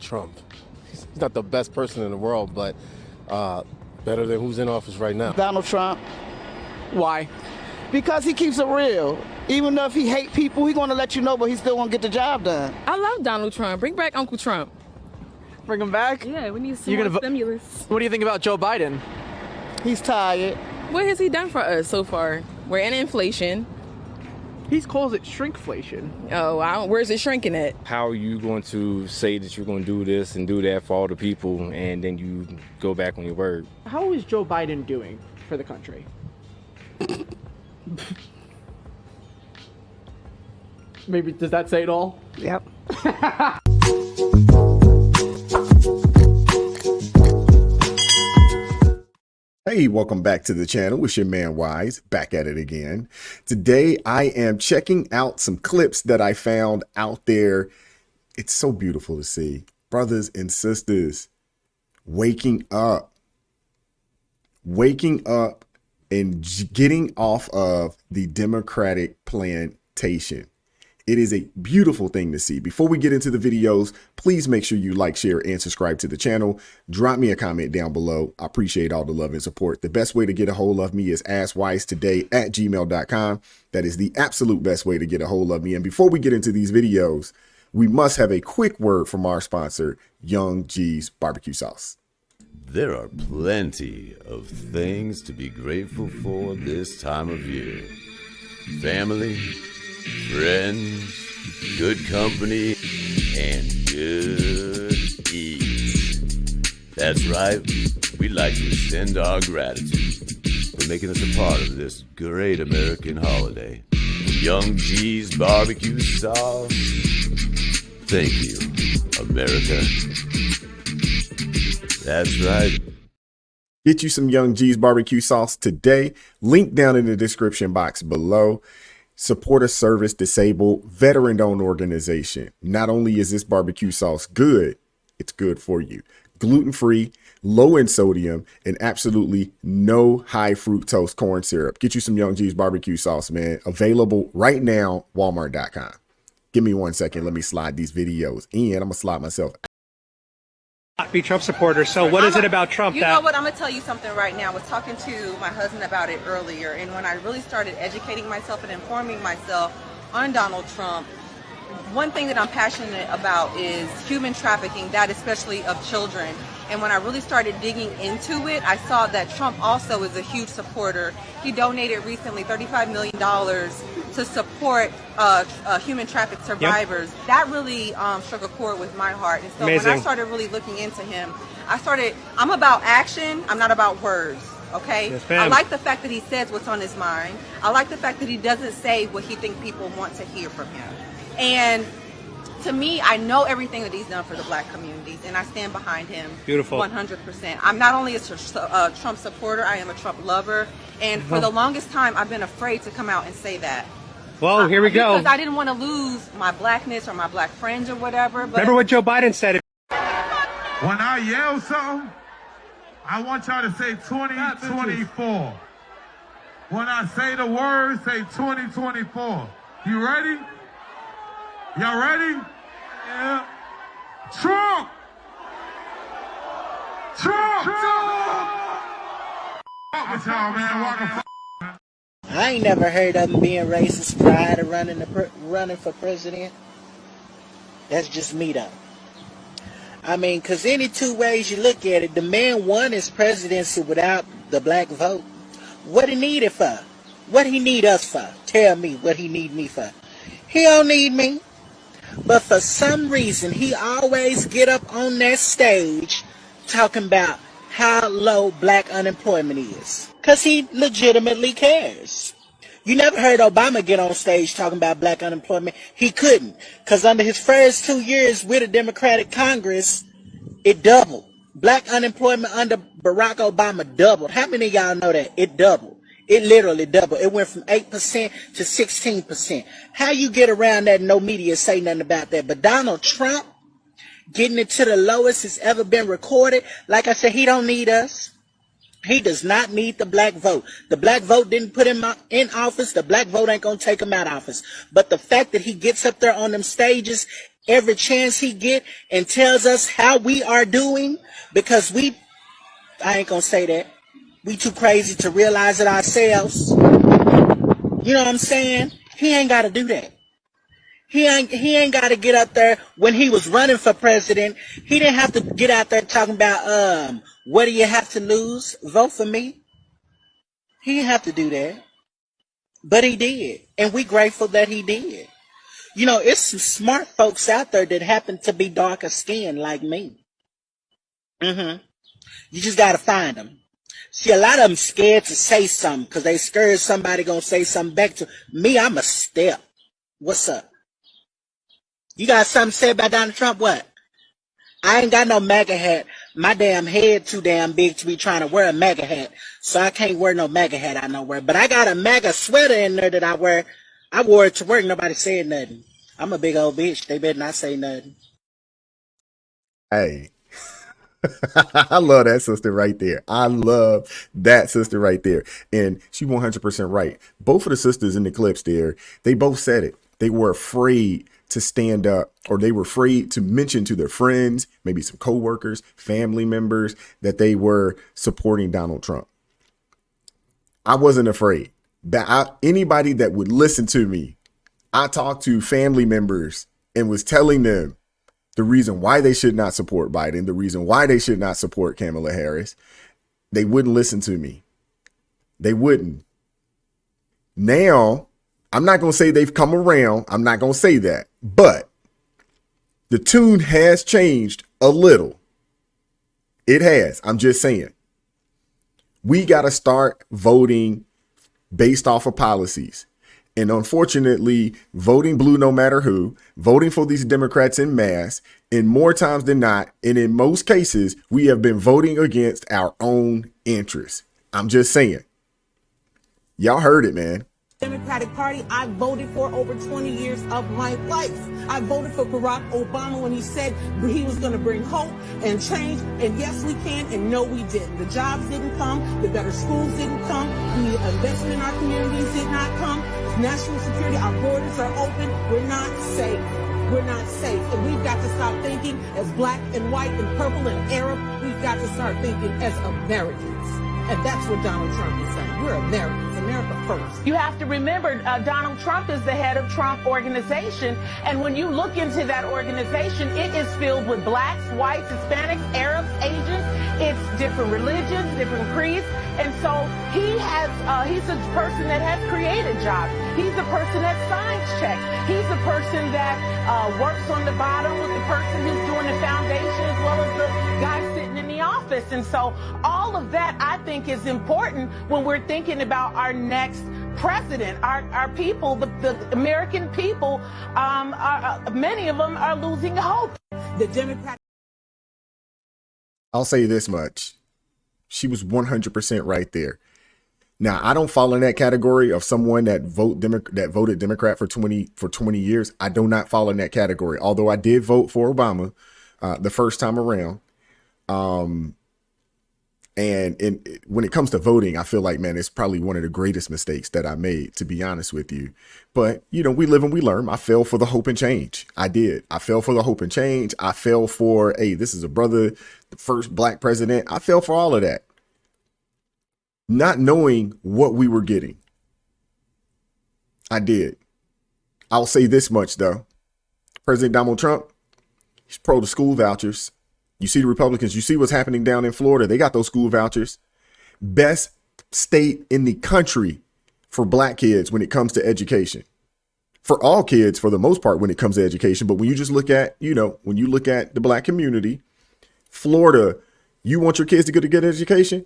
Trump. He's not the best person in the world, but better than who's in office right now. Donald Trump. Why? Because he keeps it real. Even though if he hate people, he's going to let you know, but he's still going to get the job done. I love Donald Trump. Bring back Uncle Trump. Bring him back? Yeah, we need some more stimulus. What do you think about Joe Biden? He's tired. What has he done for us so far? We're in inflation. He calls it shrinkflation. Oh, where's it shrinking at? How are you going to say that you're going to do this and do that for all the people, and then you go back on your word? How is Joe Biden doing for the country? Maybe, does that say it all? Yep. Hey, welcome back to the channel. It's your man Wise, back at it again. Today, I am checking out some clips that I found out there. It's so beautiful to see. Brothers and sisters, waking up and getting off of the Democratic plantation. It is a beautiful thing to see. Before we get into the videos, please make sure you like, share, and subscribe to the channel. Drop me a comment down below. I appreciate all the love and support. The best way to get a hold of me is askwisetoday@gmail.com. That is the absolute best way to get a hold of me. And before we get into these videos, we must have a quick word from our sponsor, Young G's Barbecue Sauce. There are plenty of things to be grateful for this time of year. Family, friends, good company, and good eats. That's right, we'd like to extend our gratitude for making us a part of this great American holiday. Young G's Barbecue Sauce. Thank you, America. That's right. Get you some Young G's Barbecue Sauce today. Link down in the description box below. Support a service disabled, veteran-owned organization. Not only is this barbecue sauce good, it's good for you. Gluten-free, low in sodium, and absolutely no high fructose corn syrup. Get you some Young G's Barbecue Sauce, man. Available right now, walmart.com. Give me 1 second. Let me slide these videos in. I'm going to slide myself. Be Trump supporters. So what is it about Trump You know what? I'm going to tell you something right now. I was talking to my husband about it earlier, and when I really started educating myself and informing myself on Donald Trump, one thing that I'm passionate about is human trafficking, that especially of children. And when I really started digging into it, I saw that Trump also is a huge supporter. He donated recently $35 million to support human trafficked survivors. Yep. That really struck a chord with my heart. And so Amazing. When I started really looking into him, I'm about action, I'm not about words. Okay? Yes, I like the fact that he says what's on his mind. I like the fact that he doesn't say what he thinks people want to hear from him. And to me, I know everything that he's done for the black communities, and I stand behind him. Beautiful. 100%. I'm not only a Trump supporter, I am a Trump lover. And for the longest time, I've been afraid to come out and say that. Well, here we go. Because I didn't want to lose my blackness or my black friends or whatever. But remember what Joe Biden said. When I yell something, I want y'all to say 2024. When I say the word, say 2024. You ready? Y'all ready? Yeah. Trump! Trump! Fuck with y'all, man. I ain't never heard of him being racist prior to running for president. That's just me, though. I mean, because any two ways you look at it, the man won his presidency without the black vote. What he need it for? What he need us for? Tell me what he need me for. He don't need me. But for some reason, he always get up on that stage talking about how low black unemployment is. Because he legitimately cares. You never heard Obama get on stage talking about black unemployment. He couldn't. Because under his first 2 years with a Democratic Congress, it doubled. Black unemployment under Barack Obama doubled. How many of y'all know that? It doubled. It literally doubled. It went from 8% to 16%. How you get around that and no media say nothing about that? But Donald Trump getting it to the lowest it's ever been recorded. Like I said, he don't need us. He does not need the black vote. The black vote didn't put him in office. The black vote ain't going to take him out of office. But the fact that he gets up there on them stages every chance he get and tells us how we are doing, because I ain't gonna say that. We too crazy to realize it ourselves. You know what I'm saying? He ain't gotta do that. He ain't gotta get up there. When he was running for president, he didn't have to get out there talking about what do you have to lose? Vote for me. He didn't have to do that. But he did. And we grateful that he did. You know, it's some smart folks out there that happen to be darker skinned like me. You just gotta find them. See, a lot of them scared to say something because they scared somebody gonna say something back to me. I'm a step. What's up? You got something to say about Donald Trump? What? I ain't got no MAGA hat. My damn head too damn big to be trying to wear a MAGA hat. So I can't wear no MAGA hat out nowhere. But I got a MAGA sweater in there that I wear. I wore it to work. Nobody said nothing. I'm a big old bitch. They better not say nothing. Hey. I love that sister right there. I love that sister right there. And she 100% right. Both of the sisters in the clips there, they both said it. They were afraid to stand up, or they were afraid to mention to their friends, maybe some coworkers, family members, that they were supporting Donald Trump. I wasn't afraid. Anybody that would listen to me, I talked to family members and was telling them the reason why they should not support Biden, the reason why they should not support Kamala Harris. They wouldn't listen to me. They wouldn't. Now, I'm not going to say they've come around. I'm not going to say that. But the tune has changed a little. It has. I'm just saying. We got to start voting based off of policies. And unfortunately, voting blue no matter who, voting for these Democrats en masse, and more times than not, and in most cases, we have been voting against our own interests. I'm just saying. Y'all heard it, man. Democratic Party, I voted for over 20 years of my life. I voted for Barack Obama when he said he was going to bring hope and change. And yes, we can. And no, we didn't. The jobs didn't come. The better schools didn't come. The investment in our communities did not come. National security, our borders are open. We're not safe. We're not safe. And we've got to stop thinking as black and white and purple and Arab. We've got to start thinking as Americans. And that's what Donald Trump is saying. We're Americans. America first. You have to remember, Donald Trump is the head of Trump Organization. And when you look into that organization, it is filled with blacks, whites, Hispanics, Arabs, Asians. It's different religions, different creeds. And so he's a person that has created jobs. He's a person that signs checks. He's a person that works on the bottom with the person who's doing the foundation as well as the guy sitting in the office. And so all of that, I think, is important when we're thinking about our next president. Our people, the American people, many of them are losing hope. The Democrat. I'll say this much. She was 100% right there. Now, I don't fall in that category of someone that voted Democrat for 20 years. I do not fall in that category. Although I did vote for Obama the first time around. And when it comes to voting, I feel like, man, it's probably one of the greatest mistakes that I made, to be honest with you. But, you know, we live and we learn. I fell for the hope and change. I did. I fell for the hope and change. I fell for, hey, this is a brother, the first black president. I fell for all of that, not knowing what we were getting. I did. I'll say this much, though. President Donald Trump, he's pro the school vouchers. You see the Republicans, you see what's happening down in Florida. They got those school vouchers. Best state in the country for black kids when it comes to education. For all kids, for the most part, when it comes to education. But when you just look at, you know, when you look at the black community, Florida, you want your kids to get a good education?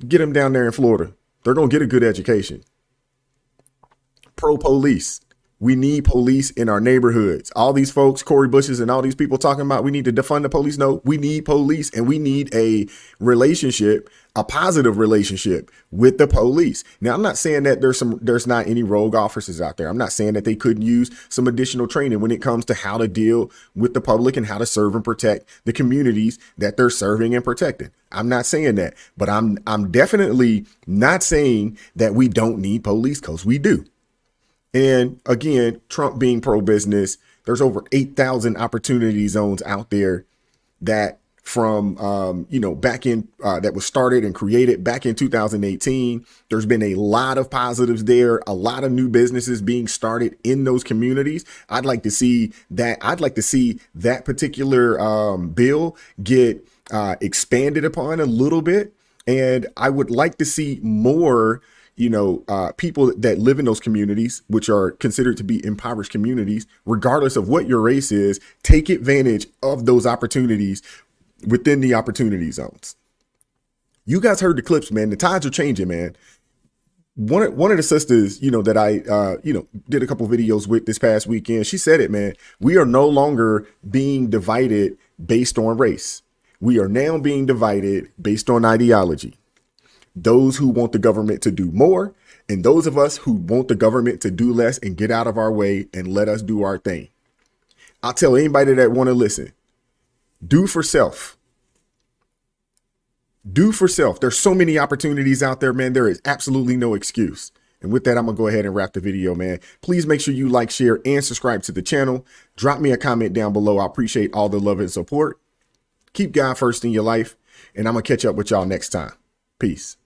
Get them down there in Florida. They're going to get a good education. Pro police. We need police in our neighborhoods. All these folks, Corey Bushes and all these people talking about we need to defund the police. No, we need police, and we need a relationship, a positive relationship with the police. Now, I'm not saying that there's not any rogue officers out there. I'm not saying that they couldn't use some additional training when it comes to how to deal with the public and how to serve and protect the communities that they're serving and protecting. I'm not saying that, but I'm definitely not saying that we don't need police, because we do. And again, Trump being pro-business, There's over 8,000 opportunity zones out there that from, back in, that was started and created back in 2018. There's been a lot of positives there, a lot of new businesses being started in those communities. I'd like to see that. I'd like to see that particular bill get expanded upon a little bit. And I would like to see more people that live in those communities, which are considered to be impoverished communities, regardless of what your race is, take advantage of those opportunities within the opportunity zones. You guys heard the clips, man. The tides are changing, man. One of the sisters, that I, did a couple videos with this past weekend, she said it, man. We are no longer being divided based on race. We are now being divided based on ideology. Those who want the government to do more, and those of us who want the government to do less and get out of our way and let us do our thing. I'll tell anybody that want to listen, do for self. Do for self. There's so many opportunities out there, man. There is absolutely no excuse. And with that, I'm going to go ahead and wrap the video, man. Please make sure you like, share, and subscribe to the channel. Drop me a comment down below. I appreciate all the love and support. Keep God first in your life, and I'm going to catch up with y'all next time. Peace.